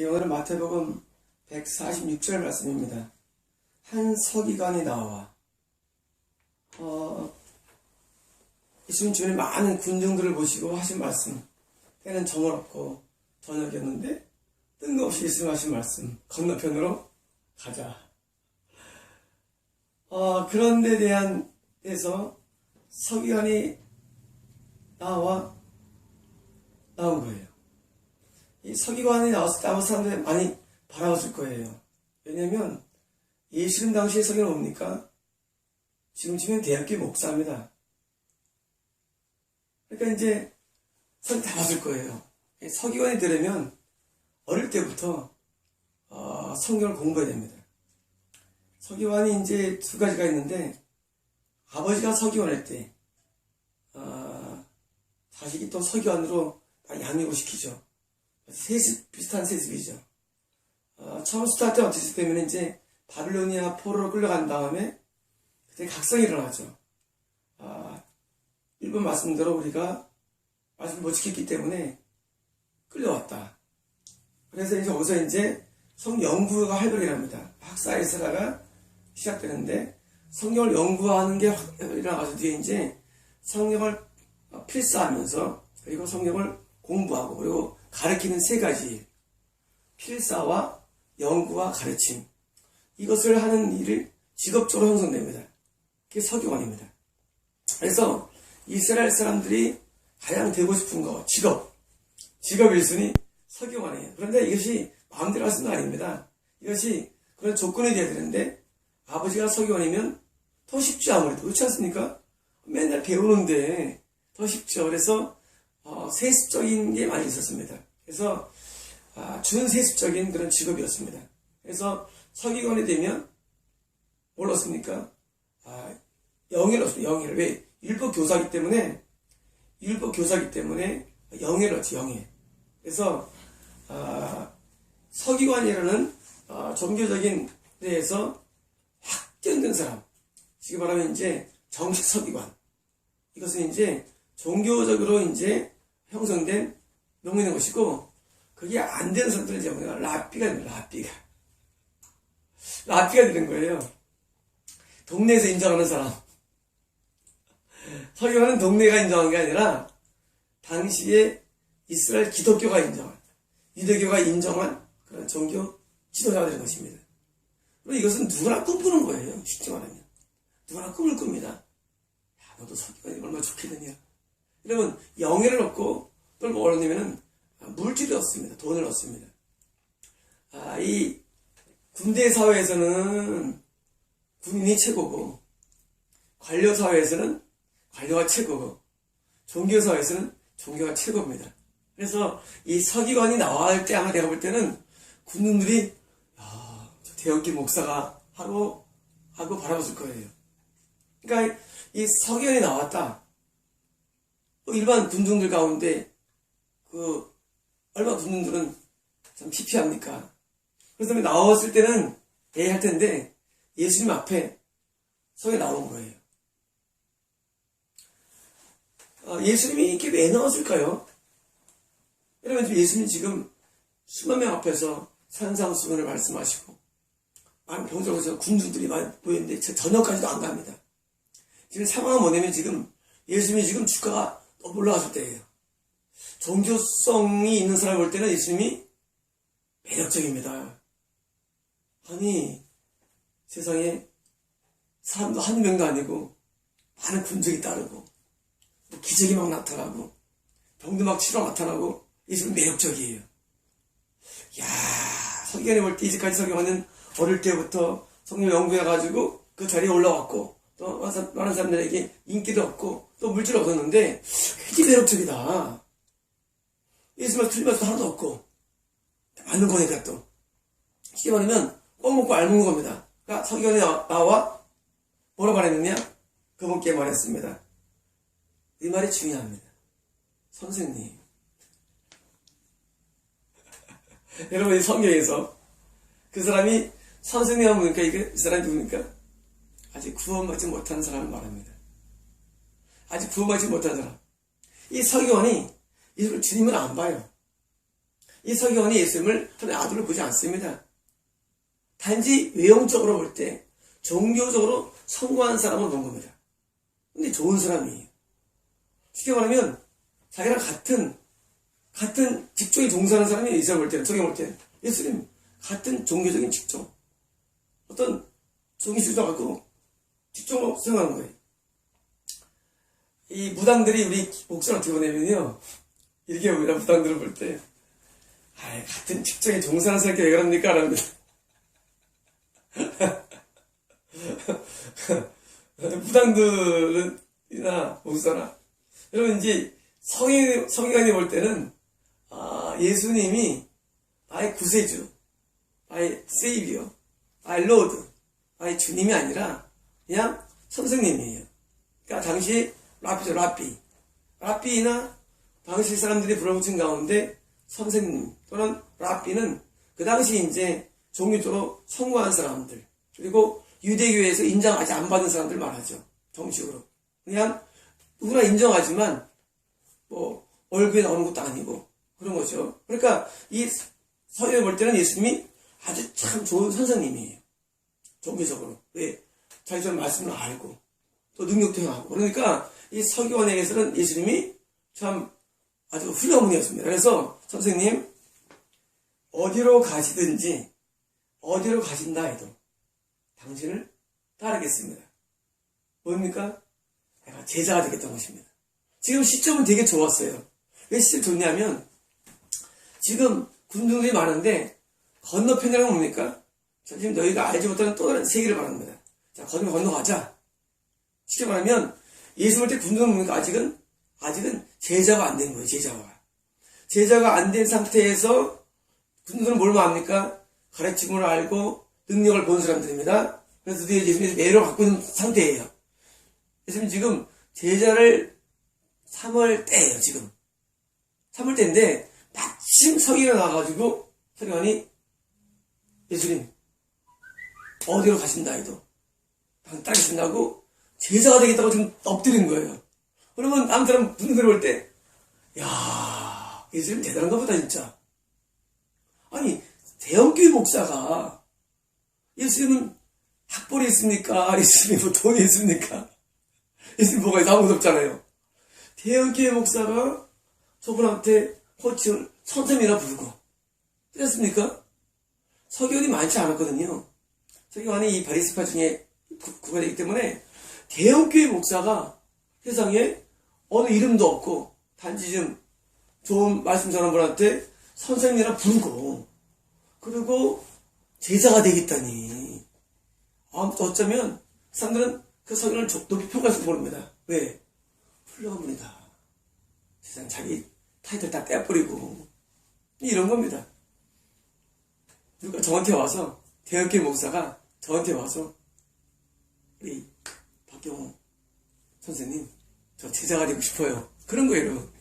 오늘은 마태복음 146절 말씀입니다. 한 서기관이 나와 예수님 주변에 많은 군중들을 보시고 하신 말씀, 때는 저물었고 저녁이었는데 뜬금없이 예수님 하신 말씀, 건너편으로 가자. 그런 데 대해서 서기관이 나온 거예요. 이 서기관이 나왔을 때 아무 사람들이 많이 바라봤을 거예요. 왜냐면 예수님 당시에 서기관은 뭡니까? 지금쯤엔 대학교 목사입니다. 그러니까 이제 선 다 봤을 거예요. 서기관이 되려면 어릴 때부터 성경을 공부해야 됩니다. 서기관이 이제 두 가지가 있는데, 아버지가 서기관일 때 자식이 또 서기관으로 양육을 시키죠. 세습, 비슷한 세습이죠. 처음 스타트 어떻게 되면 이제 바빌로니아 포로로 끌려간 다음에 그때 각성이 일어나죠. 일본 말씀대로 우리가 말씀을 못 지켰기 때문에 끌려왔다. 그래서 이제 거기서 이제 성연구가 활발히 일어납니다. 학사에서라가 시작되는데, 성경을 연구하는 게 일어나가지고 뒤에 이제 성경을 필사하면서, 그리고 성경을 공부하고, 그리고 가르치는 세 가지, 필사와 연구와 가르침, 이것을 하는 일을 직업적으로 형성됩니다. 그게 서기관입니다. 그래서 이스라엘 사람들이 가장 되고 싶은 거, 직업 1순위 서기관이에요. 그런데 이것이 마음대로 할 수는 아닙니다. 이것이 그런 조건이 되어야 되는데, 아버지가 서기관이면 더 쉽죠. 아무래도 그렇지 않습니까? 맨날 배우는데 더 쉽죠. 그래서 세습적인 게 많이 있었습니다. 그래서 준세습적인 그런 직업이었습니다. 그래서 서기관이 되면 뭘 얻습니까? 영예를 얻습니다. 영예를. 왜? 율법 교사이기 때문에 영예를 얻지, 영예. 그래서 서기관이라는 종교적인 데에서 확정된 사람, 지금 말하면 이제 정식 서기관, 이것은 이제 종교적으로 이제 형성된 명문인 것이고, 그게 안 되는 사람들은 이제 뭐냐, 랍비가 됩니다. 랍비가 되는 거예요. 동네에서 인정하는 사람. 서기관은 동네가 인정한 게 아니라 당시에 이스라엘 기독교가 인정한, 유대교가 인정한 그런 종교 지도자가 되는 것입니다. 그리고 이것은 누구나 꿈꾸는 거예요. 쉽게 말하면 누구나 꿈을 꿉니다. 너도 서기관이 얼마나 좋겠느냐. 이러면 영예를 얻고, 또 뭘 얻냐면은 물질을 얻습니다. 돈을 얻습니다. 이 군대 사회에서는 군인이 최고고, 관료 사회에서는 관료가 최고고, 종교 사회에서는 종교가 최고입니다. 그래서 이 서기관이 나올 때 아마 내가 볼 때는 군인들이 저 대형기 목사가 하고 바라봤을 거예요. 그러니까 이 서기관이 나왔다. 또 일반 군중들 가운데 얼마 군중들은 참 피피합니까? 그래서 나왔을 때는 할 텐데, 예수님 앞에 서기관이 나온 거예요. 예수님이 이렇게 왜 나왔을까요? 여러분, 예수님 지금 수만 명 앞에서 산상수훈을 말씀하시고, 많은 병정에서 군중들이 많이 보이는데 저녁까지도 안 갑니다. 지금 상황은 뭐냐면, 지금 예수님이 지금 주가가 너무 올라갔을 때예요. 종교성이 있는 사람을 볼 때는 예수님이 매력적입니다. 아니, 세상에 사람도 한 명도 아니고 많은 군중이 따르고, 기적이 막 나타나고, 병도 막 치러 나타나고, 예수님 매력적이에요. 서기관이 볼 때, 이제까지 서기관은 어릴 때부터 성경 연구해가지고 그 자리에 올라왔고, 또 많은 사람들에게 인기도 얻고 또 물질을 얻었는데 굉장히 매력적이다. 예수님을 틀리면서 하나도 없고 맞는 거니까, 또 쉽게 말하면 꼭 먹고 알 먹는 겁니다. 그러니까 서기관이 나와 뭐라 말했느냐? 그분께 말했습니다. 이 말이 중요합니다. 선생님. 여러분, 이 성경에서 그 사람이 선생님 하면 뭡니까? 이 사람이 누굽니까? 아직 구원받지 못한 사람을 말합니다. 아직 구원받지 못한 사람. 이 서기관이 예수를 주님을 안 봐요. 이 서기관이 예수님을 하나의 아들로 보지 않습니다. 단지 외형적으로 볼 때 종교적으로 성공한 사람을 본 겁니다. 근데 좋은 사람이에요. 쉽게 말하면 자기랑 같은 직종에 종사하는 사람이 이스라엘 볼 때는, 저기 볼 때는 예수님 같은 종교적인 직종, 어떤 종이 주장하고 직종으로 생각하는 거예요. 이 무당들이 우리 목사를 어떻게 보내면요, 이렇게 봅니다. 무당들을 볼 때, 같은 직종에 종사하는 사람께 왜 그럽니까? 라는데 무당들이나 목사나, 여러분 이제 성인이 볼 때는 예수님이 나의 구세주, 나의 세이비어, 나의 로드, 나의 주님이 아니라 그냥 선생님이에요. 그러니까 당시 라피죠, 라피나 당시 사람들이 불러붙인 가운데 선생님 또는 라피는 그 당시 이제 종교적으로 성공한 사람들, 그리고 유대교에서 인정 아직 안 받은 사람들 말하죠. 정식으로 그냥 누구나 인정하지만 뭐 얼굴에 나오는 것도 아니고 그런 거죠. 그러니까 이 서기관이 볼 때는 예수님이 아주 참 좋은 선생님이에요. 종교적으로. 왜? 자기처럼 말씀을 알고 또 능력도 행하고. 그러니까 이 서기관에게서는 예수님이 참 아주 훌륭한 분이었습니다. 그래서 선생님, 어디로 가시든지 어디로 가신다 해도 당신을 따르겠습니다. 뭡니까? 내가 제자가 되겠다는 것입니다. 지금 시점은 되게 좋았어요. 왜 시점 좋냐면 지금 군중들이 많은데 건너편이라는 뭡니까? 지금 너희가 알지 못하는 또 다른 세계를 말합니다. 자, 건너가자. 쉽게 말하면 예수 볼 때 군중은 뭡니까? 아직은 제자가 안 된 거예요. 제자가 안 된 상태에서 군중들은 뭘 말합니까? 가르침을 알고 능력을 본 사람들입니다. 그래서 드디어 예수님의 매력을 갖고 있는 상태예요. 예수님 지금 제자를 삼을 때예요. 지금 삼을 때인데 마침 서기가 나와가지고 서기관이 예수님 어디로 가신다 해도 따르신다고 제자가 되겠다고 지금 엎드린 거예요. 그러면 다른 사람 분들이 볼 때, 야, 예수님 대단한가 보다 진짜. 아니 대형교회 목사가 예수님은 학벌이 있습니까? 예수님이 뭐 돈이 있습니까? 예수님 뭐가 있어? 아무것도 없잖아요. 대형교회 목사가 저분한테 호칭을 선생이라 부르고 그랬습니까? 서기관이 많지 않았거든요. 서기관이 이 바리새파 중에 구가되기 때문에 대형교회 목사가 세상에 어느 이름도 없고 단지 좀 좋은 말씀 전하는 분한테 선생님이라 부르고 그리고 제자가 되겠다니. 어쩌면 사람들은 그 서기관을 높이 평가해서 모릅니다. 왜? 훌륭한 분이다. 세상 자기 타이틀 다 떼버리고 이런 겁니다. 누가 저한테 와서 대형교회 목사가 저한테 와서 우리 박경호 선생님 저 제자가 되고 싶어요. 그런 거예요. 여러분.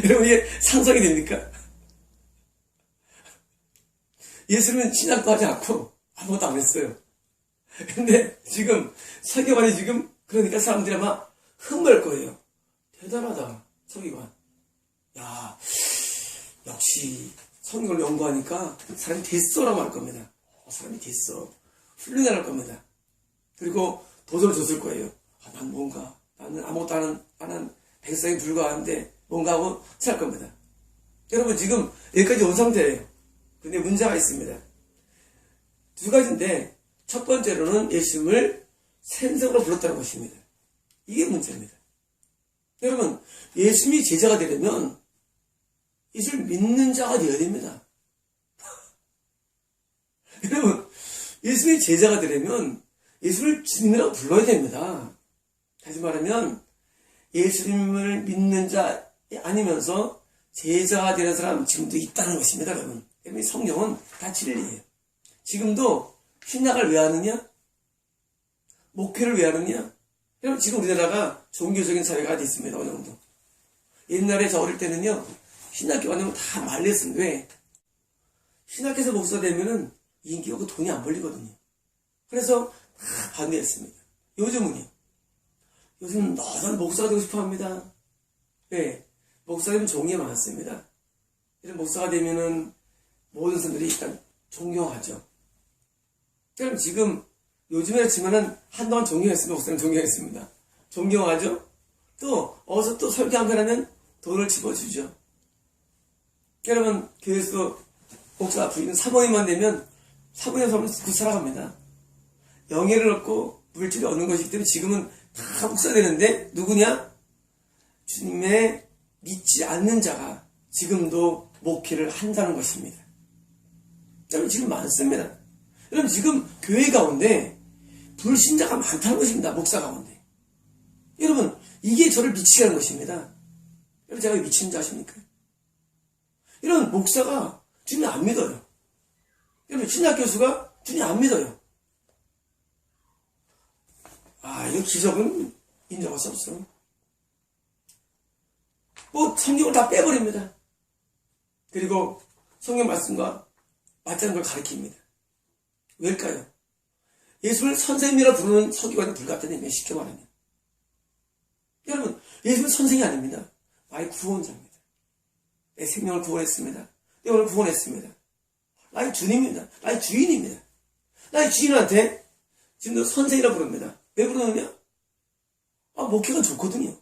여러분 이게 상상이 됩니까? 예수님은 신학도 하지 않고 아무것도 안 했어요. 근데 지금 서기관이 지금 그러니까 사람들이 아마 흥분할 거예요. 대단하다 서기관. 야 역시 성경을 연구하니까 사람이 됐어라고 할 겁니다. 사람이 됐어. 훌륭할 겁니다. 그리고 도전을 줬을 거예요. 나는 아무것도 안 하는 백성에 불과한데 뭔가 하고 생각할 겁니다. 여러분 지금 여기까지 온 상태예요. 근데 문제가 있습니다. 두 가지인데 첫 번째로는 예수님을 생성으로 불렀다는 것입니다. 이게 문제입니다. 여러분 예수님이 제자가 되려면 예수를 믿는 자가 되어야 됩니다. 여러분 예수님이 제자가 되려면 예수를 주님이라고 불러야 됩니다. 다시 말하면 예수님을 믿는 자 아니면서 제자가 되는 사람 지금도 있다는 것입니다. 여러분 성경은 다 진리예요. 지금도 신약을 왜 하느냐? 목회를 왜 하느냐? 여러분 지금 우리나라가 종교적인 사회가 됐습니다. 어느 정도. 옛날에 저 어릴 때는요. 신학교 가면 다 말렸습니다. 왜? 신학에서 목사 되면은 인기 없고 돈이 안 벌리거든요. 그래서 다 반대했습니다. 요즘은요. 요즘 너는 목사가 되고 싶어 합니다. 왜? 목사님 종이 많습니다. 이런 목사가 되면은 모든 사람들이 일단 존경하죠. 그럼 지금 요즘에 그렇지만은 한동안 존경했습니다. 목사님 존경했습니다. 존경하죠. 또 어서 또 설교 한 번 하면 돈을 집어주죠. 여러분 교회에서 목사 부인 사모님만 되면 사모님 사람은 굿 살아갑니다. 영예를 얻고 물질을 얻는 것이기 때문에 지금은 다 목사 되는데 누구냐? 주님의 믿지 않는 자가 지금도 목회를 한다는 것입니다. 여러분 지금 많습니다. 여러분 지금 교회 가운데 불신자가 많다는 것입니다. 목사 가운데. 여러분 이게 저를 미치게 하는 것입니다. 여러분 제가 왜 미치는 줄 아십니까? 이런 목사가 주님 안 믿어요. 여러분 신학 교수가 주님 안 믿어요. 이거 기적은 인정할 수 없어. 성경을 다 빼버립니다. 그리고 성경 말씀과 맞지 않는 걸 가르칩니다. 왜일까요? 예수를 선생님이라 부르는 서기관이 불같다는 쉽게 말하면. 여러분, 예수는 선생이 아닙니다. 나의 구원자입니다. 내 생명을 구원했습니다. 내 오늘 구원했습니다. 나의 주님입니다. 나의 주인입니다. 나의 주인한테 지금도 선생이라 부릅니다. 왜 부르느냐? 목회가 좋거든요.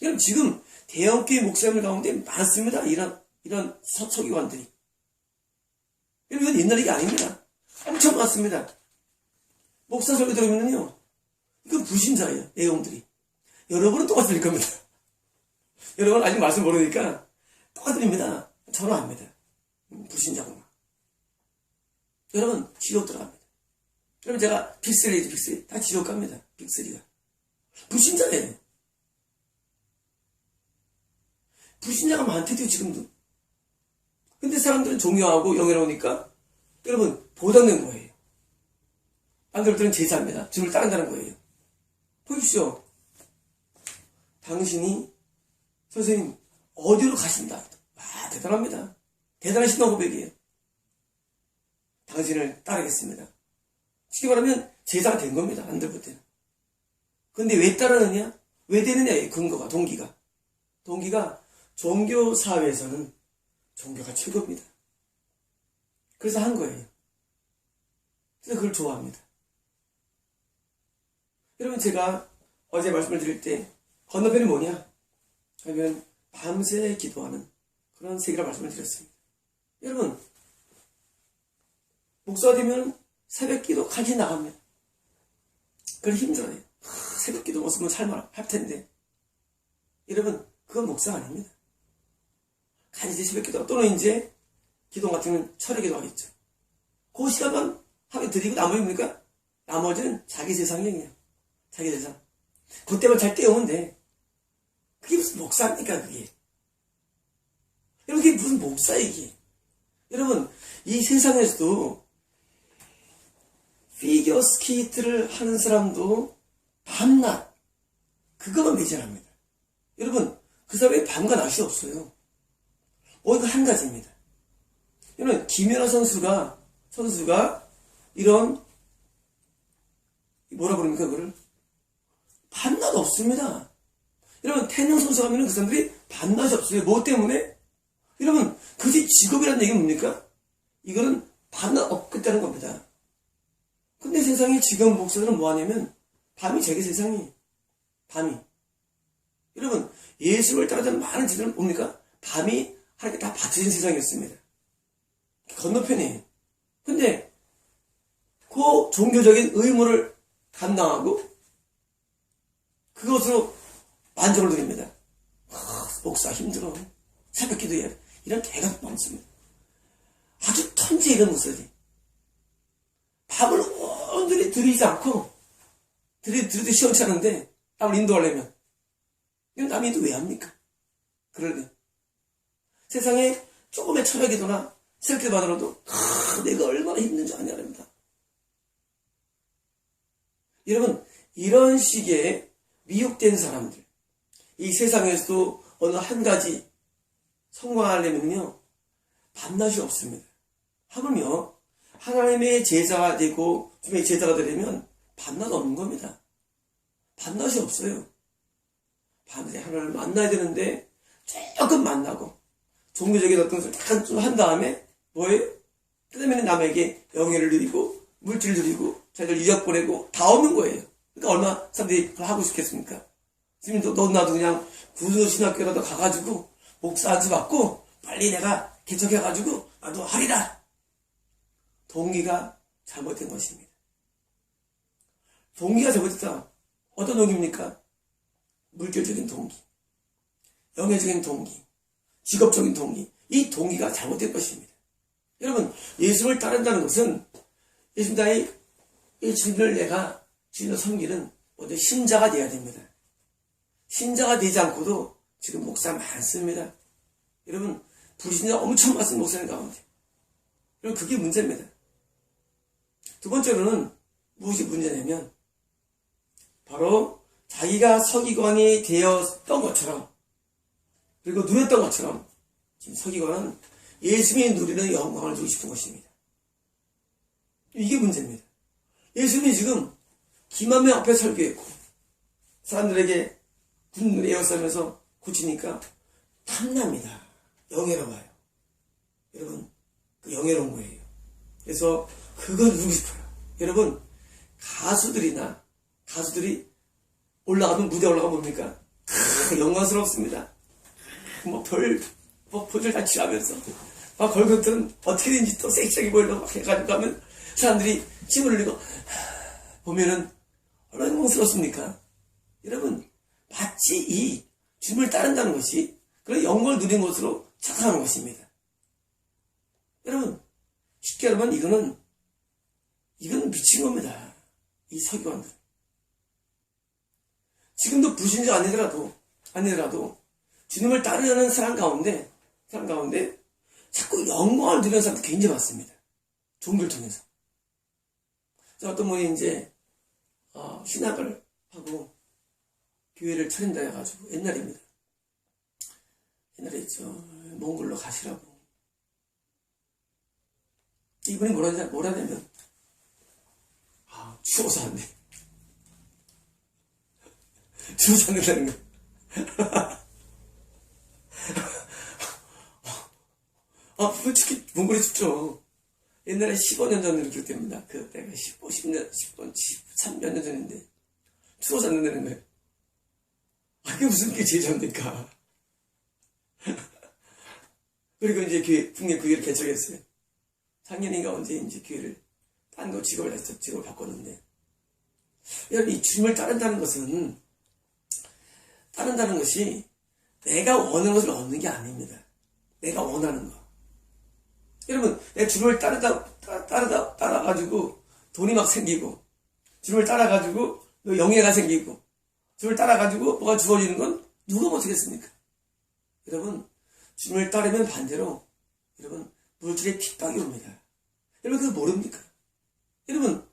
여러분, 지금 대형교회 목사님들 가운데 많습니다. 이런 서기관들이. 여러분, 이건 옛날 얘기 아닙니다. 엄청 많습니다. 목사 설교 들으면요, 이건 불신자예요, 내용들이. 여러분은 똑같이 들릴 겁니다. 여러분 아직 말씀 모르니까 똑같이 들립니다. 저는 압니다. 불신자구나. 여러분, 지옥 들어갑니다. 여러분, 제가 빅3죠, 빅3. 다 지옥 갑니다. 빅3가. 불신자예요. 불신자가 많대요, 지금도. 근데 사람들은 존경하고 영예로우니까 여러분, 보장된 거예요. 안 그럴 때는 제자입니다. 주를 따른다는 거예요. 보십시오. 당신이 선생님 어디로 가신다. 대단합니다. 대단한 신앙 고백이에요. 당신을 따르겠습니다. 쉽게 말하면 제자가 된 겁니다. 안 들을 때는. 근데 왜 따르느냐? 왜 되느냐의 근거가, 동기가 종교 사회에서는 종교가 최고입니다. 그래서 한 거예요. 그래서 그걸 좋아합니다. 여러분, 제가 어제 말씀을 드릴 때 건너편이 뭐냐? 하면 밤새 기도하는 그런 세계라 말씀을 드렸습니다. 여러분, 목사가 되면 새벽 기도 같이 나갑니다. 그걸 힘들어요. 새벽 기도 없으면 살만 할 텐데. 여러분, 그건 목사 아닙니다. 같이 새벽 기도 또는 이제 기도 같으면 철회 기도 하겠죠. 그 시간만 하게 드리고 나머지입니까? 나머지는 자기 세상이에요. 자기 세상. 그때만 잘 때우면 돼. 그게 무슨 목사입니까, 그게? 여러분, 그게 무슨 목사, 이게? 여러분, 이 세상에서도 피겨 스케이트를 하는 사람도 밤낮, 그거만 매진합니다. 여러분, 그 사람이 밤과 낮이 없어요. 이거 한 가지입니다. 여러분, 김연아 선수가 이런, 뭐라 그럽니까, 그걸? 밤낮 없습니다. 여러분, 태영 선수 하면 그 사람들이 밤낮이 없어요. 뭐 때문에? 여러분, 그게 직업이라는 얘기는 뭡니까? 이거는 밤낮 없겠다는 겁니다. 근데 세상에 지금 목사들은 뭐 하냐면, 밤이 자기 세상이에요. 밤이. 여러분, 예수를 따르던 많은 지들은 뭡니까? 밤이 하나님께 다 바쳐진 세상이었습니다. 건너편이에요. 근데, 그 종교적인 의무를 감당하고, 그것으로 만족을 누립니다. 목사 힘들어. 새벽 기도해야 돼. 이런 개가 많습니다. 아주 천재 이런 목사들이. 밥을 온전히 들이지 않고, 들이도 시원찮은데, 남을 인도하려면. 이건 남이 인도 왜 합니까? 그러면. 세상에 조금의 철학 기도나 새벽 기도만으로도, 내가 얼마나 힘든 줄 아냐, 합니다. 여러분, 이런 식의 미혹된 사람들, 이 세상에서도 어느 한 가지 성공하려면요, 밤낮이 없습니다. 하물며 하나님의 제자가 되고 주님의 제자가 되려면 밤낮 없는 겁니다. 밤낮이 없어요. 밤새 하나님을 만나야 되는데 조금 만나고 종교적인 어떤 것을 다 좀 한 다음에 뭐예요? 그 다음에 남에게 영예를 누리고 물질을 누리고 자기들 유학 보내고 다 없는 거예요. 그러니까 얼마나 사람들이 그걸 하고 싶겠습니까? 지금 너 나도 그냥 구조신학교라도 가가지고 목사 안수 받고 빨리 내가 개척해가지고 나도 하리라. 동기가 잘못된 것입니다. 동기가 잘못됐다. 어떤 동기입니까? 물질적인 동기, 영예적인 동기, 직업적인 동기. 이 동기가 잘못된 것입니다. 여러분, 예수를 따른다는 것은 이 주님을 내가 주님을 섬기는 먼저 신자가 되어야 됩니다. 신자가 되지 않고도 지금 목사 많습니다. 여러분, 불신자 엄청 많습니다. 목사님 가운데. 여러분, 그게 문제입니다. 두 번째로는 무엇이 문제냐면 바로 자기가 서기관이 되었던 것처럼 그리고 누렸던 것처럼 지금 서기관은 예수님이 누리는 영광을 주고 싶은 것입니다. 이게 문제입니다. 예수님이 지금 기만명 앞에 설교했고 사람들에게 군을 에워싸면서 고치니까 탐납니다. 영예로워요. 여러분, 그 영예로운 거예요. 그래서 그걸 누리고 싶어요. 여러분, 가수들이 올라가면 무대 올라가면 뭡니까? 영광스럽습니다. 포즈를 다 취하면서 막 걸것들은 어떻게든지 또 섹시하게 보이려고 막 해가지고 가면 사람들이 침을 흘리고 보면은 얼마나 영광스럽습니까? 여러분, 마치 이 주님을 따른다는 것이 그런 영광을 누리는 것으로 착각하는 것입니다. 여러분, 쉽게 말하면 이건 미친 겁니다. 이 서기관들. 지금도 불신자 아니더라도 주님을 따르려는 사람 가운데 자꾸 영광을 누리는 사람도 굉장히 많습니다. 종교를 통해서. 어떤 분이 이제 신학을 하고 교회를 차린다 해가지고 옛날에 있죠. 몽골로 가시라고. 이분이 뭐라냐면 추워서 안 돼. 추워서 안 된다는 거야. 솔직히 몽골이 춥죠. 옛날에 15년 전으로 기억됩니다. 내가 13년 전인데 추워서 안 된다는 거예요. 그게 무슨 게 제일 잘됩니까? 그리고 이제 국내 교회를 개척했어요. 작년인가 언제 이제 교회를 딴 거 직업을 바꿨는데, 여러분, 이 주님을 따른다는 것이 내가 원하는 것을 얻는 게 아닙니다. 내가 원하는 거. 여러분, 내가 주님을 따라가지고 돈이 막 생기고, 주님을 따라가지고 영예가 생기고, 주님을 따라가지고 뭐가 주어지는 건 누가 못하겠습니까? 여러분, 주님을 따르면 반대로 여러분 물질의 핍박이 옵니다. 여러분 그거 모릅니까? 여러분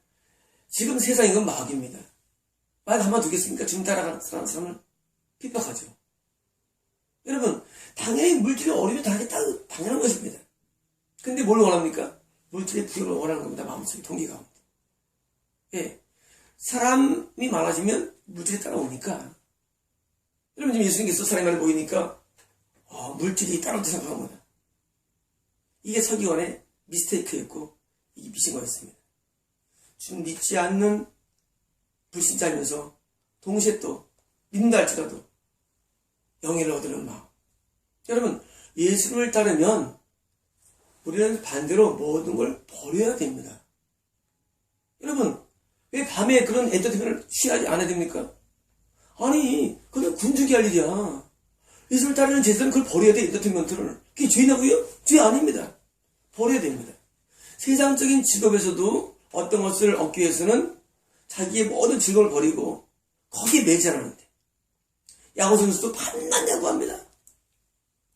지금 세상인 건 마귀입니다. 말 가만두겠습니까? 주님 따라가는 사람을 핍박하죠. 여러분 당연히 물질의 어려움이 당연한 것입니다. 근데 뭘 원합니까? 물질의 부여를 원하는 겁니다. 마음속에 동기 가운데. 예, 사람이 많아지면 물질이 따라오니까. 여러분 지금 예수님께서 사람이 많이 보이니까 물질이 따라올 때 생각한 거다. 이게 서기관의 미스테이크였고 이게 미친 거였습니다. 주님 믿지 않는 불신자면서 동시에 또 믿는다 할지라도 영예를 얻으려는 마음. 여러분 예수를 따르면 우리는 반대로 모든 걸 버려야 됩니다. 여러분 왜 밤에 그런 엔터테인먼트를 취하지 않아야 됩니까? 아니 그건 군중이 할 일이야. 예수를 따르는 제자는 그걸 버려야 돼. 엔터테인먼트를. 그게 죄냐고요? 죄 아닙니다. 버려야 됩니다. 세상적인 직업에서도 어떤 것을 얻기 위해서는 자기의 모든 즐거움을 버리고 거기에 매진하는데 야구선수도 밤낮 야구합니다.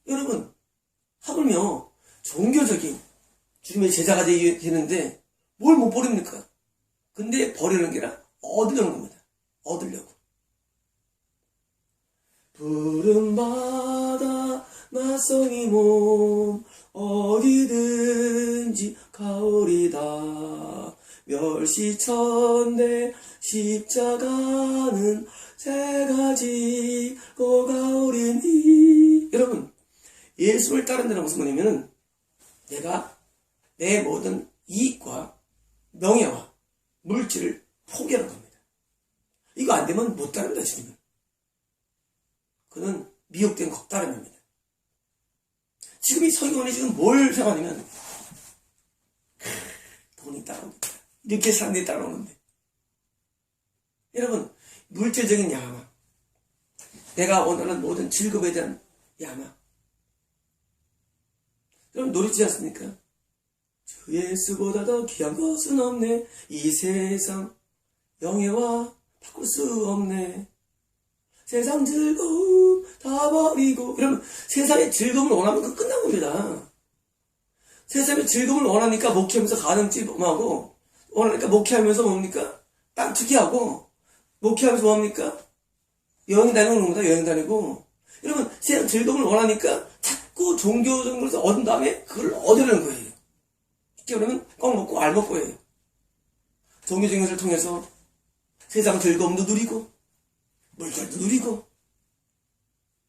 여러분 하물며 종교적인 주님의 제자가 되는데 뭘 못 버립니까? 근데 버리는 게 아니라 얻으려는 겁니다. 얻으려고. 푸른 바다 낯성이 몸 어디든지 가오리다. 멸시천대 십자가는 새가 지고 가오리니. 여러분 예수를 따른다는 것은 뭐냐면은 내가 내 모든 이익과 명예와 물질을 포기하는 겁니다. 이거 안 되면 못 따른다 주님은. 그는 미혹된 겁다름입니다. 지금 이 서기관이 지금 뭘 생각하냐면 돈이 따라옵니다. 이렇게 사람들이 따라오는데 여러분 물질적인 야망, 내가 원하는 모든 즐거움에 대한 야망, 여러분 노래지 않습니까? 주 예수보다 더 귀한 것은 없네, 이 세상 영예와 바꿀 수 없네, 세상 즐거움 다 버리고. 여러분 세상의 즐거움을 원하면 그 끝난 겁니다. 세상의 즐거움을 원하니까 목회하면서 가늠집하고, 원하니까 목회하면서 뭡니까? 땅 투기하고, 목회하면서 뭐합니까? 여행 다니고 그런 겁니다. 여행 다니고. 여러분 세상 즐거움을 원하니까 자꾸 종교적인 것을 얻은 다음에 그걸 얻으려는 거예요. 쉽게 말하면 껌 먹고 알 먹고 해요. 종교적인 것을 통해서 세상 즐거움도 누리고 물질도 누리고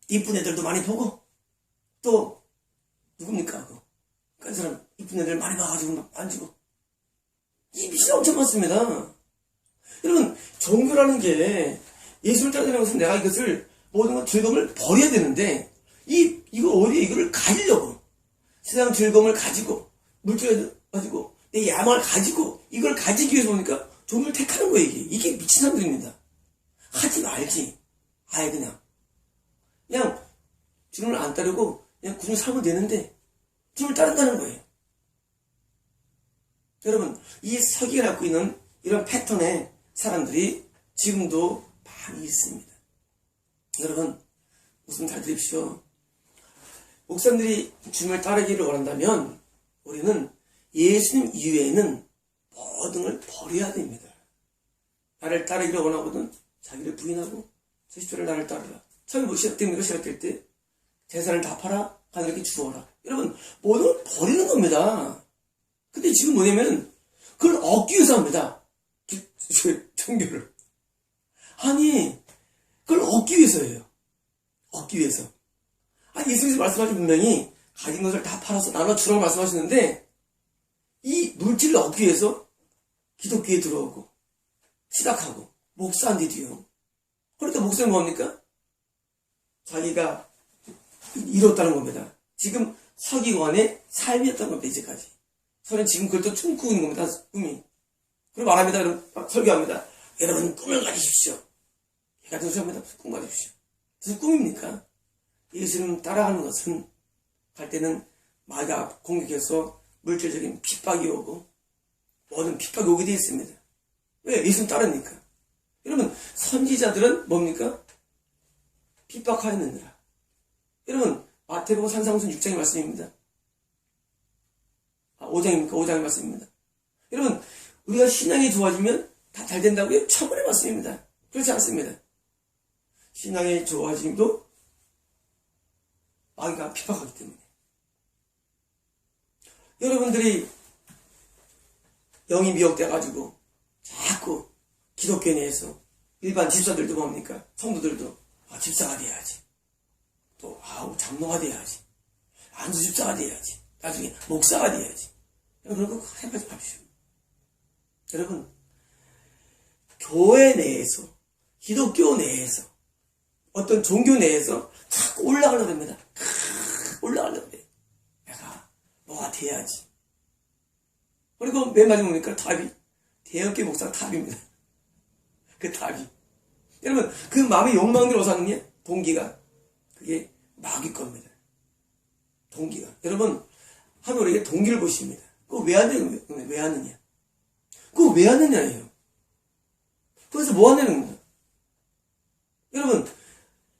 이쁜 애들도 많이 보고, 또 누굽니까? 그 사람 이쁜 애들 많이 봐가지고 막 만지고, 이 미신 엄청 많습니다. 여러분 종교라는 게 예수를 따르는 것은 내가 이것을 모든 것 즐거움을 버려야 되는데, 이거 어디에 이거를 가지려고, 세상 즐거움을 가지고 물질을 가지고 내 야망을 가지고 이걸 가지기 위해서 보니까 종교를 택하는 거예요. 이게 미친 사람들입니다. 하지 말지. 아예 그냥 주님을 안 따르고 그냥 구름 살면 되는데 주님을 따른다는 거예요. 여러분 이 서기가 갖고 있는 이런 패턴의 사람들이 지금도 많이 있습니다. 여러분 무슨 잘 들으십시오. 목사님들이 주님을 따르기를 원한다면 우리는 예수님 이외에는 모든 걸 버려야 됩니다. 나를 따르기를 원하거든 자기를 부인하고 70조를 나를 따르라. 처음에 뭐 시작됩니까? 시작될 때 재산을 다 팔아 가늘게 주어라. 여러분 모든 걸 버리는 겁니다. 근데 지금 뭐냐면 그걸 얻기 위해서 합니다. 종교를. 아니 그걸 얻기 위해서예요. 얻기 위해서. 아니 예수님께서 말씀하신 분명히 가진 것을 다 팔아서 나눠주라고 말씀하시는데, 이 물질을 얻기 위해서 기독교에 들어오고 시작하고 목사한 뒤도요. 그러니까 목사는 뭡니까? 자기가 이뤘다는 겁니다. 지금 서기관의 삶이었던 겁니다. 이제까지. 저는 지금 그걸 또 꿈꾸고 있는 겁니다. 꿈이. 그리고 말합니다. 여러분 설교합니다. 여러분 꿈을 가지십시오. 같은 소리 합니다. 꿈 가지십시오. 무슨 꿈입니까? 예수님 따라가는 것은 갈 때는 마귀가 공격해서 물질적인 핍박이 오고 모든 핍박이 오게 되어 있습니다. 왜? 예수님 따르니까. 여러분 선지자들은 뭡니까? 핍박하였느니라. 여러분 마태복음 산상순 6장의 말씀입니다. 5장입니까? 5장의 말씀입니다. 여러분 우리가 신앙이 좋아지면 다 잘 된다고요? 처벌의 말씀입니다. 그렇지 않습니다. 신앙이 좋아짐도 마귀가 핍박하기 때문에. 여러분들이 영이 미혹돼가지고 자꾸 기독교 내에서 일반 집사들도 뭡니까? 성도들도 집사가 돼야지. 또 장로가 돼야지. 안수 집사가 돼야지. 나중에 목사가 돼야지. 그런 거 해보지 마십시오. 여러분 교회 내에서 기독교 내에서 어떤 종교 내에서 자꾸 올라가려고 합니다. 올라가려고 해. 내가 뭐가 돼야지. 그리고 맨 마지막에 보니까 답이 대형교 목사 답입니다. 그 답이. 여러분 그 마음의 욕망대로 사는 동기가 그게 마귀 겁니다. 동기가. 여러분 하면 우리에게 동기를 보십니다. 그거 왜 하느냐? 왜 하느냐? 그거 왜 하느냐예요. 그래서 뭐 하냐는 겁니다. 여러분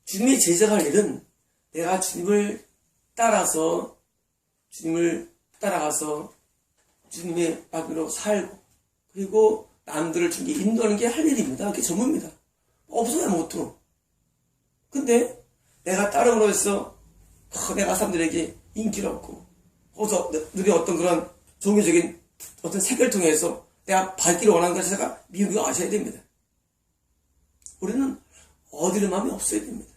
주님의 제자가 할 일은 내가 주님을 따라가서 주님의 마음으로 살고 그리고 남들을 주님께 인도하는 게 할 일입니다. 그게 전부입니다. 없어요 아무것도. 근데 내가 따르므로 해서 내가 사람들에게 인기를 얻고 너희 어떤 그런 종교적인 어떤 색을 통해서 내가 받기를 원하는 것을 제가 미국에 아셔야 됩니다. 우리는 얻을 마음이 없어야 됩니다.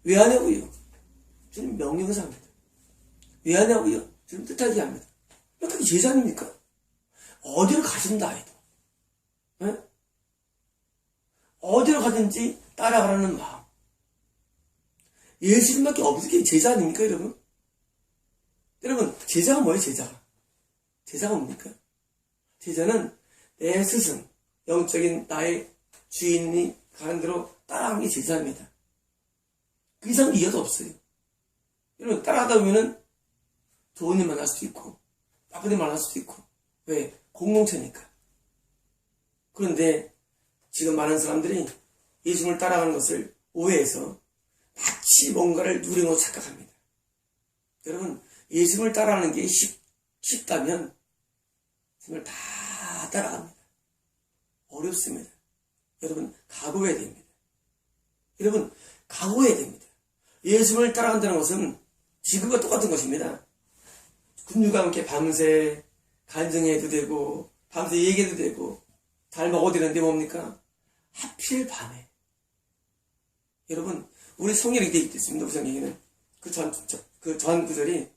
왜 하냐고요? 주님 명령을 합니다. 왜 하냐고요? 지금 뜻하게 합니다. 그게 제자 아닙니까? 어디로 가신다 해도, 네? 어디로 가든지 따라가라는 마음. 예수님밖에 없는 게 제자 아닙니까, 여러분? 여러분, 제자가 뭐예요, 제자가? 제자가 뭡니까? 제자는 내 스승, 영적인 나의 주인이 가는 대로 따라가는 게 제자입니다. 그 이상 이해도 없어요. 여러분, 따라가다 보면은 좋은 일 만날 수도 있고, 나쁜 일 만날 수도 있고. 왜? 공동체니까. 그런데 지금 많은 사람들이 예수님을 따라가는 것을 오해해서 마치 뭔가를 누리는 것으로 착각합니다. 여러분, 예수님을 따라가는 게 쉽다면 예수님을 다 따라갑니다. 어렵습니다. 여러분, 각오해야 됩니다. 여러분, 각오해야 됩니다. 예수님을 따라간다는 것은 지금과 똑같은 것입니다. 군주가 함께 밤새 간증해도 되고 밤새 얘기해도 되고 잘 먹어도 되는데 뭡니까? 하필 밤에. 여러분, 우리 성경에 되어 있습니다. 우리 성경에는 그 전 구절이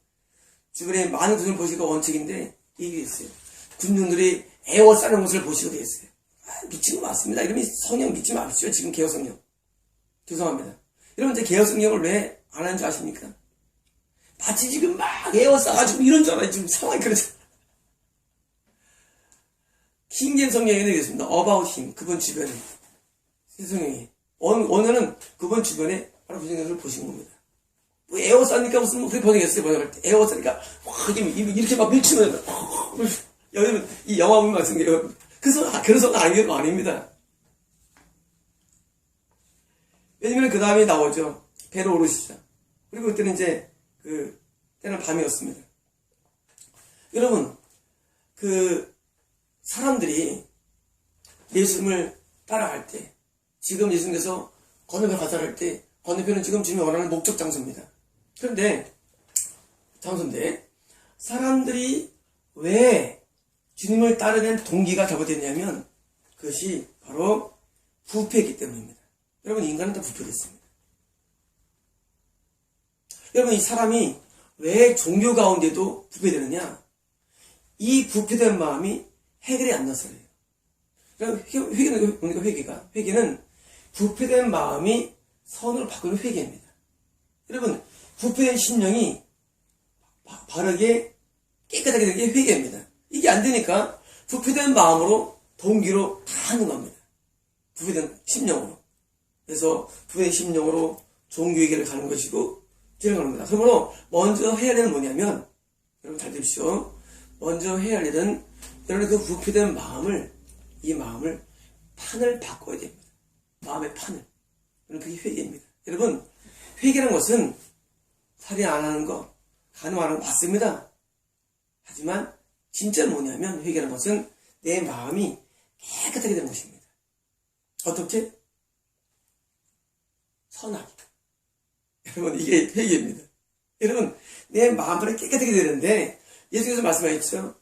주변에 많은 구절을 보시고 원칙인데 이게 있어요. 군중들이 애워싸는 것을 보시고 되어 있어요. 미친 거 맞습니다. 이러면 성경 믿지 마십시오. 지금 개혁성경. 죄송합니다. 여러분, 이제 개혁성경을 왜 안 하는 줄 아십니까? 마치 지금 막 애워싸가지고 이런 줄 알아요. 지금 상황이 그렇죠. 킹젠 성경에 되겠습니다. About him. 그분 주변에. 성경이. 오늘은 그분 주변에 바로 그 성경을 보신 겁니다. 뭐 애워싸니까 무슨 뭐 그렇게 번역했어요. 번역할 때. 애워싸니까 이렇게 막 밀치면 여러분, 이 영화 보면 같은 게 그런 성경 아니는 거 아닙니다. 왜냐면 그 다음에 나오죠. 배로 오르시죠. 그리고 그때는 이제 때는 밤이었습니다. 여러분, 사람들이 예수님을 따라갈 때, 지금 예수님께서 건너편 가자 할 때, 건너편은 지금 주님이 원하는 목적 장소입니다. 그런데, 장소인데, 사람들이 왜 주님을 따르는 동기가 잘못됐냐면, 그것이 바로 부패이기 때문입니다. 여러분, 인간은 다 부패됐습니다. 여러분, 이 사람이 왜 종교 가운데도 부패되느냐? 이 부패된 마음이 해결이 안 나서요. 회개는 뭡니까? 회개는 부패된 마음이 선으로 바꾸는 회개입니다. 여러분, 부패된 심령이 바르게 깨끗하게 되는 게 회개입니다. 이게 안 되니까 부패된 마음으로 동기로 다 하는 겁니다. 부패된 심령으로. 그래서 부패된 심령으로 종교회개를 가는 것이고 진행하는 겁니다. 그러므로 먼저 해야 할 일은 뭐냐면, 여러분 잘 들으십시오. 먼저 해야 할 일은 여러분의 그 부패된 이 마음을 판을 바꿔야 됩니다. 마음의 판을. 그게 회개입니다. 여러분, 회개라는 것은 살인 안 하는 거, 간음하는 거 맞습니다. 하지만 진짜 뭐냐면 회개라는 것은 내 마음이 깨끗하게 되는 것입니다. 어떻게? 선하게. 여러분, 이게 회개입니다. 여러분, 내 마음이 깨끗하게 되는데 예수께서 말씀하셨죠.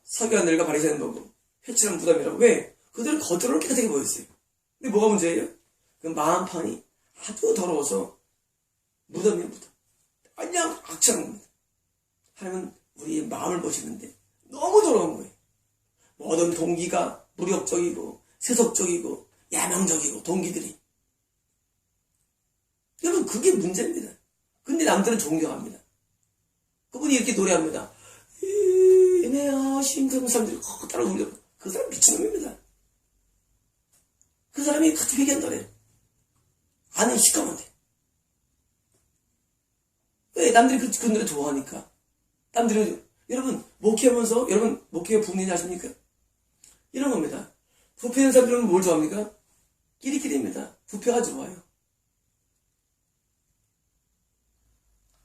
서기관들과 바리새인 보고 회칠한 무덤이라고. 왜? 그들은 겉으로는 깨끗하게 보였어요. 근데 뭐가 문제예요? 그 마음판이 아주 더러워서 무덤이에요, 무덤. 그냥 악취한 겁니다. 하나님은 우리의 마음을 보시는데 너무 더러운 거예요. 모든 동기가 무력적이고 세속적이고 야망적이고 동기들이. 여러분, 그게 문제입니다. 근데 남들은 존경합니다. 그분이 이렇게 노래합니다. 내 아심 그런 사람들이 따라 울려. 그 사람 미친놈입니다. 그 사람이 같이 회개한다래요. 아는 시커먼데. 왜? 남들이 그 노래 좋아하니까. 남들이, 여러분, 목회하면서, 여러분, 목회가 부흥되지 아십니까? 이런 겁니다. 부패하는 사람들은 뭘 좋아합니까? 끼리끼리입니다. 부패가 좋아요.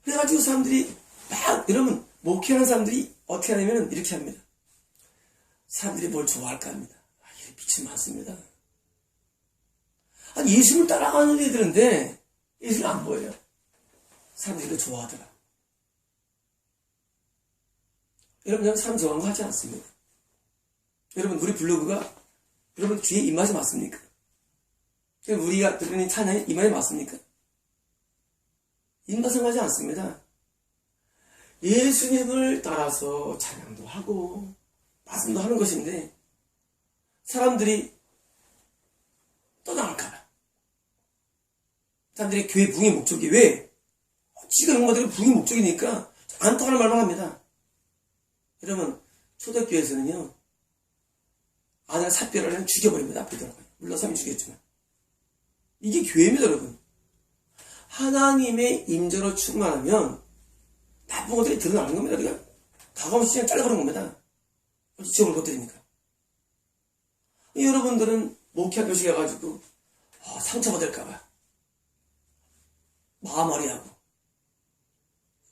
그래가지고 사람들이 막, 여러분, 목회하는 사람들이 어떻게 하냐면 이렇게 합니다. 사람들이 뭘 좋아할까 합니다. 이게 미친 많습니다. 아니, 예수님을 따라가는 애들인데 예수님 안 보여요. 사람들이 이거 좋아하더라. 여러분, 사람 좋아하는 거 하지 않습니다. 여러분, 우리 블로그가 여러분 귀에 입맛이 맞습니까? 우리가 들으니 찬양이 입맛에 맞습니까? 입맛은 하지 않습니다. 예수님을 따라서 찬양도 하고 말씀도 하는 것인데 사람들이 떠나갈까봐. 사람들이 교회 부흥의 목적이 왜? 지금 영마들이 부흥의 목적이니까 안 떠나는 말만 합니다. 여러분, 초대교회에서는요, 아내가 삿배를 하면 죽여버립니다. 앞에더라고요. 물론 삼이 죽였지만. 이게 교회입니다, 여러분. 하나님의 임재로 충만하면 나쁜 것들이 드러나는 겁니다. 우리가 가감없이 그냥 잘라버리는 겁니다. 지옥을 거드리니까. 여러분들은 목회한 교식에 가지고 상처받을까봐 마음앓이하고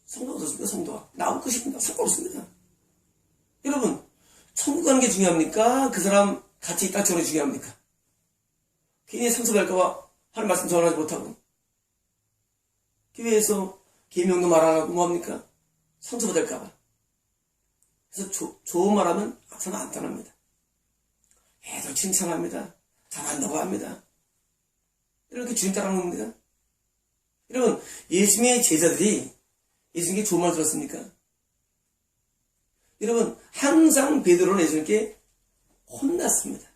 성도가 어떻습니까? 성도가 나올 것입니다. 상관없습니다. 여러분, 천국 가는 게 중요합니까? 그 사람 같이 있다 저는 중요합니까? 괜히 상처받을까봐 하는 말씀 전하지 못하고 교회에서 계명도 말 안 하고 뭐합니까? 상처받을까봐. 그래서 좋은 말하면 저는 안 떠납니다. 애들 칭찬합니다. 잘한다고 합니다. 이렇게 주님 따라하는 겁니다. 여러분, 예수님의 제자들이 예수님께 좋은 말 들었습니까? 여러분, 항상 베드로는 예수님께 혼났습니다.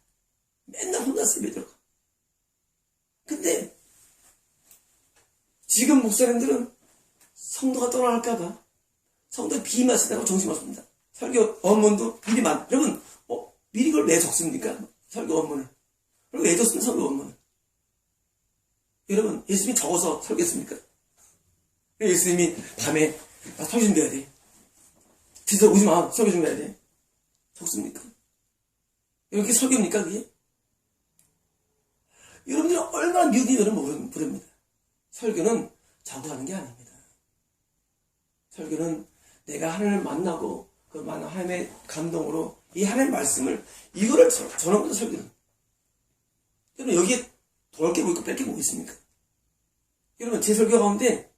맨날 혼났어요, 베드로가. 근데 지금 목사님들은 성도가 떠나갈까봐 성도 비만 쓰다가 정신 없습니다. 설교 원문도 미리 여러분, 미리 그걸 왜 적습니까? 설교 원문을. 그럼 왜 적습니까? 설교 원문을. 여러분, 예수님이 적어서 설교했습니까? 예수님이 밤에 설교 준비해야 돼. 뒤에서 오지 마. 설교 준비해야 돼. 적습니까? 이렇게 설교입니까, 그게? 여러분들이 얼마나 미국인지 여러분 모릅니다. 설교는 적어가는 게 아닙니다. 설교는 내가 하나님을 만나고 그 만난 하나님의 감동으로 이 하나님의 말씀을 이거를 전하는 거죠, 설교는. 여러분, 여기에 돌 게 뭐 있고 뺄 게 뭐 있습니까? 여러분, 제 설교 가운데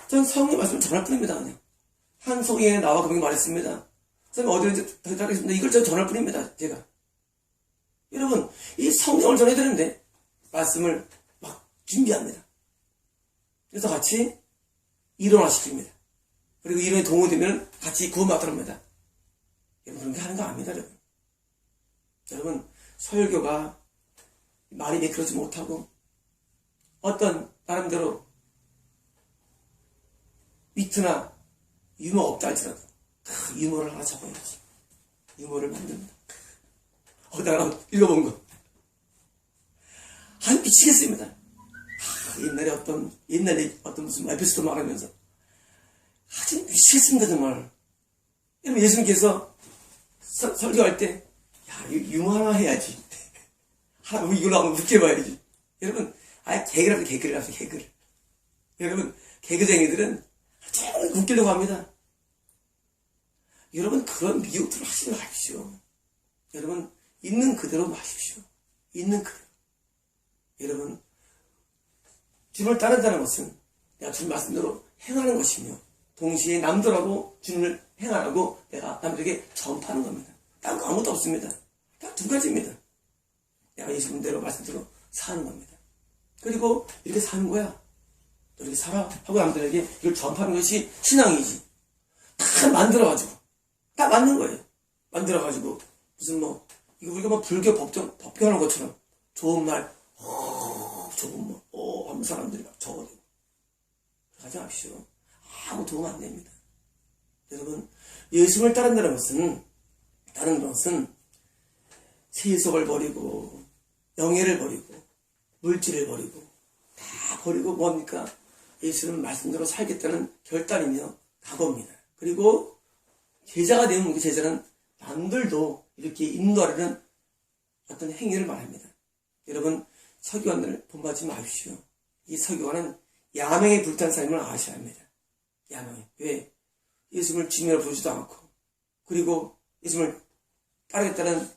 전 성령의 말씀을 전할 뿐입니다, 그냥. 한 성경에 나와 그렇게 말했습니다. 선생님 어디든지 더 따르겠습니다. 이걸 제가 전할 뿐입니다, 제가. 여러분, 이 성경을 전해야 되는데 말씀을 막 준비합니다. 그래서 같이 일어나시킵니다. 그리고 이론에 동원되면 같이 구원받도록 합니다. 여러분, 그런 게 하는 거 아닙니다, 여러분. 여러분, 설교가 말이 매끄러지 못하고 어떤 나름대로 위트나 유머가 없다 할지라도 그 유머를 하나 잡아야지. 유머를 만듭니다. 내가 읽어본 거. 미치겠습니다. 옛날에 어떤 무슨 에피소드 말하면서 아주 미치겠습니다, 정말. 여러분, 예수님께서 설교할 때, 유머 하나 해야지. 이걸로 한번 웃겨봐야지. 여러분, 개그를 합시다, 개그를 합시다, 개그를. 여러분, 개그쟁이들은 정말 웃기려고 합니다. 여러분, 그런 미혹들을 하시지 마십시오. 여러분, 있는 그대로 마십시오. 있는 그대로. 여러분, 주님을 따른다는 것은 내가 주님 말씀대로 행하는 것이며 동시에 남들하고 주님을 행하라고 내가 남들에게 전파하는 겁니다. 딴 거 아무것도 없습니다. 딱 두 가지입니다. 내가 예수님대로 말씀대로 사는 겁니다. 그리고 이렇게 사는 거야. 너 이렇게 살아 하고 남들에게 이걸 전파하는 것이 신앙이지. 다 만들어가지고 다 맞는 거예요. 만들어가지고 무슨 이거 우리가 불교 법교하는 것처럼 좋은 말 좋은 하는 사람들이 막 적어내고 하지 마십시오. 아무 도움 안 됩니다. 여러분, 예수님을 따른다는 것은 세속을 버리고 영예를 버리고 물질을 버리고 다 버리고 뭡니까? 예수님 말씀대로 살겠다는 결단이며 각오입니다. 그리고 제자가 되는 그 제자는 남들도 이렇게 인도하려는 어떤 행위를 말합니다. 여러분, 서기관을 본받지 마십시오. 이 서기관은 야맹에 불탄 사람을 아셔야 합니다. 야맹에. 왜? 예수님을 주님으로 부르지도 않고, 그리고 예수님을 따르겠다는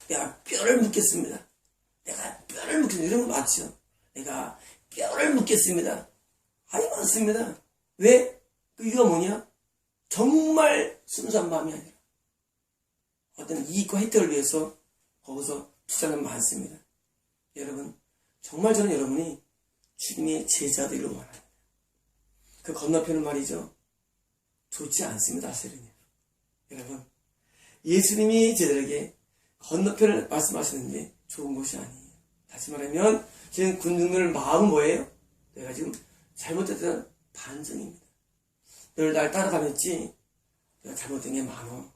내가 뼈를 묻겠습니다. 내가 뼈를 묻겠습니다. 이런 거 맞죠? 내가 뼈를 묻겠습니다. 아니, 많습니다. 왜? 그 이유가 뭐냐? 정말 순수한 마음이 아니라 어떤 이익과 혜택을 위해서 거기서 투자는 많습니다. 여러분, 정말 저는 여러분이 주님의 제자 되기를 원합니다. 그 건너편은 말이죠. 좋지 않습니다. 사실은요. 여러분, 예수님이 제자들에게 건너편을 말씀하시는데 좋은 것이 아니에요. 다시 말하면 지금 군중들 마음은 뭐예요? 내가 지금 잘못했다는 반증입니다. 너를 날 따라다녔지 내가 잘못된 게 많어.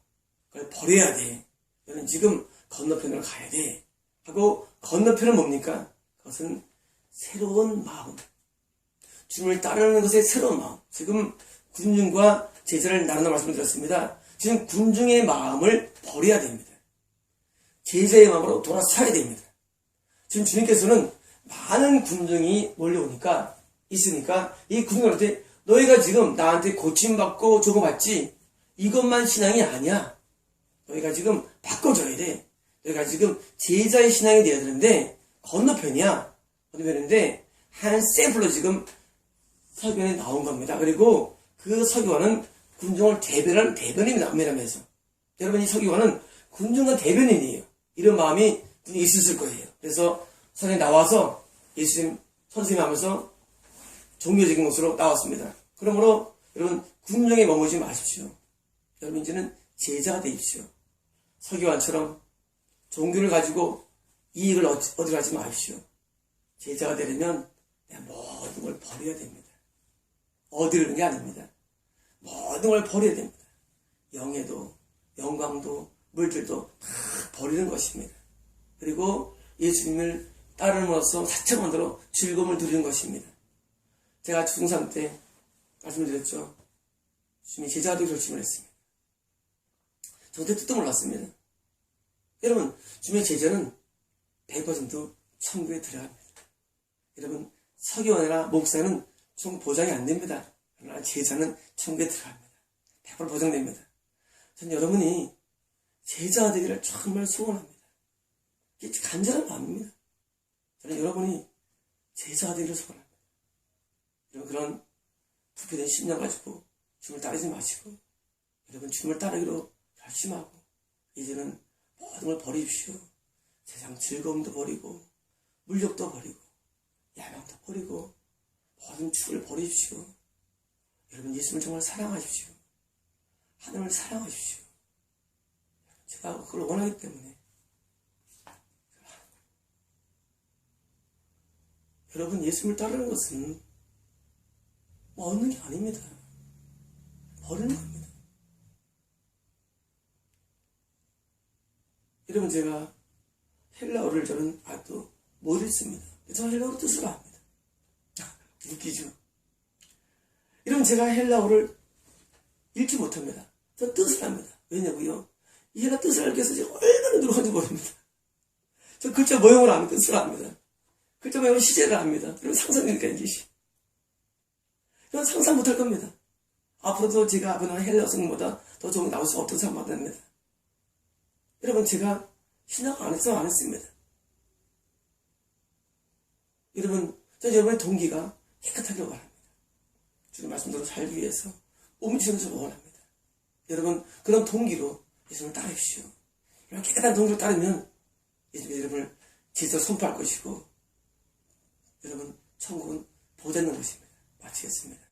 그걸 버려야 돼. 너는 지금 건너편으로 가야 돼. 하고 건너편은 뭡니까? 그것은 새로운 마음. 주님을 따르는 것의 새로운 마음. 지금 군중과 제자를 나누는 말씀을 드렸습니다. 지금 군중의 마음을 버려야 됩니다. 제자의 마음으로 돌아서야 됩니다. 지금 주님께서는 많은 군중이 몰려오니까 있으니까 이 군중한테 너희가 지금 나한테 고침받고 조공받지 이것만 신앙이 아니야. 너희가 지금 바꿔줘야 돼. 너희가 지금 제자의 신앙이 되어야 되는데 건너편이야. 건너편인데 한 샘플로 지금 설교에 나온 겁니다. 그리고 그 설교는 군중을 대변하는 대변입니다. 안면하면서 여러분 이 설교는 군중과 대변인이에요. 이런 마음이 있었을 거예요. 그래서 선생님이 나와서 예수님 선생님 하면서 종교적인 것으로 나왔습니다. 그러므로 여러분 군중에 머무지 마십시오. 여러분 이제는 제자가 되십시오. 서기관처럼 종교를 가지고 이익을 얻으려 하지 마십시오. 제자가 되려면 내가 모든 걸 버려야 됩니다. 얻으려는 게 아닙니다. 모든 걸 버려야 됩니다. 영예도, 영광도, 물질도 다 버리는 것입니다. 그리고 예수님을 따름으로써 사차원으로 즐거움을 누리는 것입니다. 제가 중3 때 말씀드렸죠. 주님이 제자도 결심을 했습니다. 저한테 뜻도 몰랐습니다. 여러분, 주님의 제자는 100% 천국에 들어갑니다. 여러분, 서기관이나 목사는 천국 보장이 안 됩니다. 그러나 제자는 천국에 들어갑니다. 100% 보장됩니다. 저는 여러분이 제자가 되기를 정말 소원합니다. 이게 간절한 마음입니다. 저는 여러분이 제자가 되기를 소원합니다. 여러분 그런 부패된 심령 가지고 주님을 따르지 마시고 여러분 주님을 따르기로 결심하고 이제는 모든 걸 버리십시오. 세상 즐거움도 버리고 물욕도 버리고 야망도 버리고 모든 추를 버리십시오. 여러분 예수님을 정말 사랑하십시오. 하나님을 사랑하십시오. 제가 그걸 원하기 때문에 여러분 예수님을 따르는 것은 뭐 얻는 게 아닙니다. 버리는 겁니다. 여러분 제가 헬라어를 저는 아직도 못 읽습니다. 저는 헬라어로 뜻을 압니다. 웃기죠? 여러분 제가 헬라어를 읽지 못합니다. 저 뜻을 압니다. 왜냐고요? 이 헬라 뜻을 알기 위해서 제가 얼마나 노력하는지 모릅니다. 저 글자 모형을 압니다. 뜻을 압니다. 글자 모형을 시제를 압니다. 여러분 상상되니까 이게 이건 상상 못할 겁니다. 앞으로도 제가 앞으로 헬라어 성경보다 더 좋은 게 나올 수 없던 사람 만납니다. 여러분 제가 신앙을 안 했습니다. 여러분 저는 여러분의 동기가 깨끗하길 원합니다. 주님 말씀대로 살기 위해서 움직이는 것을 원합니다. 여러분 그런 동기로 예수님을 따르십시오. 이런 깨끗한 동기로 따르면 예수님이 여러분을 제자로 선포할 것이고 여러분 천국은 보좌는 것입니다. 마치겠습니다.